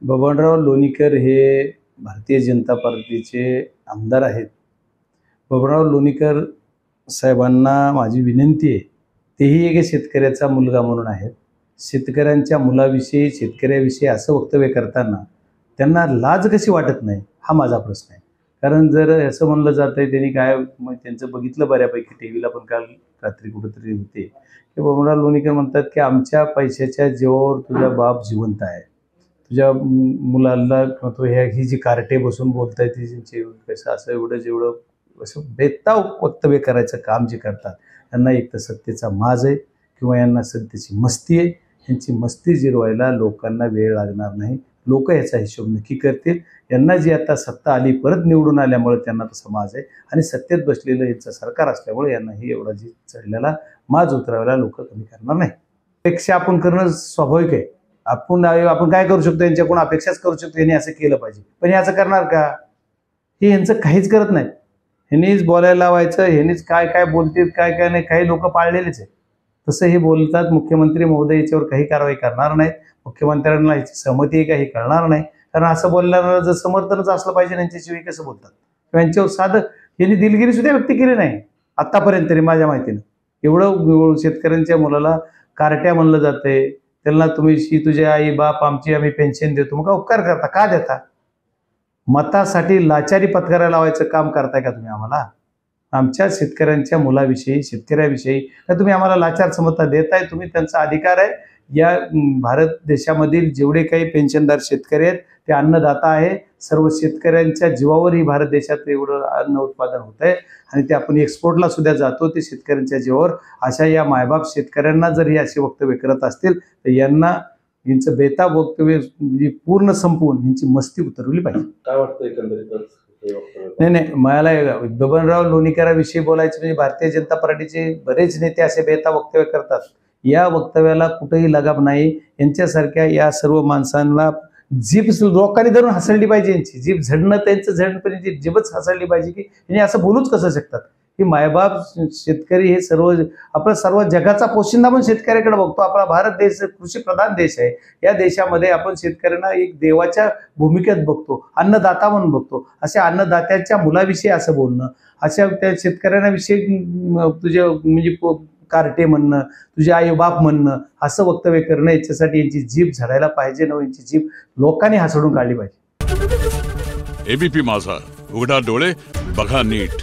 बबनराव लोणीकर हे भारतीय जनता पार्टीचे आमदार आहेत. बबनराव लोणीकर साहेबांना माझी विनंती आहे, तेही एक शेतकऱ्याचा मुलगा म्हणून आहेत. शेतकऱ्यांच्या मुलाविषयी, शेतकऱ्याविषयी असं वक्तव्य करताना त्यांना लाज कशी वाटत नाही, हा माझा प्रश्न आहे. कारण जर असं म्हणलं जातं आहे, त्यांनी काय मग त्यांचं बघितलं बऱ्यापैकी टीव्हीला पण काल रात्री कुठंतरी होते, की बबनराव लोणीकर म्हणतात की आमच्या पैशाच्या जीवावर तुझा बाप जिवंत आहे. तुझ्या मुलाला तो ही जी कार्टे बसून बोलतायत त्यांचे कसं असं एवढं जेवढं असं बेताव वक्तव्य करायचं काम जे करतात, यांना एक तर सत्तेचा माज आहे किंवा यांना सत्तेची मस्ती आहे. यांची मस्ती जिरवायला लोकांना वेळ लागणार नाही. लोक याचा हिशोब नक्की करतील. यांना जी आता सत्ता आली, परत निवडून आल्यामुळे त्यांना तसा माज आहे आणि सत्तेत बसलेलं यांचं सरकार असल्यामुळे यांनाही एवढा जी चढलेला माज उतरवायला लोक कमी करणार नाही. अपेक्षा आपण करणं स्वाभाविक आहे. आपण काय करू शकतो, यांच्याकडून अपेक्षाच करू शकतो यांनी असं केलं पाहिजे, पण हे असं करणार का? हे यांचं काहीच करत नाही. ह्यांनीच बोलायला लावायचं, ह्यांनीच काय काय बोलतील काय काय नाही. काही लोक पाळलेलेच आहे, तसं हे बोलतात. मुख्यमंत्री महोदय याच्यावर काही कारवाई करणार नाहीत. मुख्यमंत्र्यांना याची सहमती आहे का हे कळणार नाही. कारण असं बोलणारा जर समर्थनच असलं पाहिजे यांच्याशिवाय कसं बोलतात. यांच्यावर साधं यांनी दिलगिरी सुद्धा व्यक्त केली नाही आत्तापर्यंत तरी माझ्या माहितीनं. एवढं शेतकऱ्यांच्या मुलाला कार्ट्या म्हणलं जातंय, त्यांना तुम्ही तुझे आई बाप आमची आम्ही पेन्शन देतो, मग उपकार करता का देता? मतासाठी लाचारी पत्करायला लावायचं काम करताय का तुम्ही आम्हाला? आमच्या शेतकऱ्यांच्या मुलाविषयी, शेतकऱ्याविषयी का तुम्ही आम्हाला लाचार समजता देताय? तुम्ही त्यांचा अधिकार आहे. या भारत देशामधील जेवढे काही पेन्शनदार शेतकरी आहेत ते अन्नदाता आहे. सर्व शेतकऱ्यांच्या जीवावर ही भारत देशात एवढं अन्न उत्पादन होत आहे आणि ते आपण एक्सपोर्टला सुद्धा जातो, ते शेतकऱ्यांच्या जीवावर. अशा या मायबाप शेतकऱ्यांना जर हे असे वक्तव्य करत असतील तर यांचं बेताब वक्तव्य पूर्ण संपवून यांची मस्ती उतरवली पाहिजे. काय वाटतं एकंदरीत? नाही, मला बबनराव लोणीकराविषयी बोलायचं म्हणजे भारतीय जनता पार्टीचे बरेच नेते असे बेताब वक्तव्य करतात. या वक्तव्याला कुठेही लगाम नाही. यांच्यासारख्या या सर्व माणसांना जीभ लोकांनी धरून हसळली पाहिजे. यांची जीभ झडणं, त्यांचं झडणं जीभच हसळली पाहिजे की यांनी असं बोलूच कसं शकतात. की मायबाप शेतकरी हे सर्व जगाचा पोशिंदा पण शेतकऱ्याकडे बघतो. आपला भारत देश कृषीप्रधान देश आहे. या देशामध्ये आपण शेतकऱ्यांना एक देवाच्या भूमिकेत बघतो, अन्नदाता म्हणून बघतो. अशा अन्नदात्याच्या मुलाविषयी असं बोलणं, अशा त्या शेतकऱ्यांना विषयी तुझे म्हणजे कार्टे म्हणणं, तुझे आई बाप म्हणणं, असं वक्तव्य करणं, याच्यासाठी यांची जीभ झडायला पाहिजे ना. यांची जीभ लोकांनी हसडून काढली पाहिजे. एबीपी माझा, उघडा डोळे बघा नीट.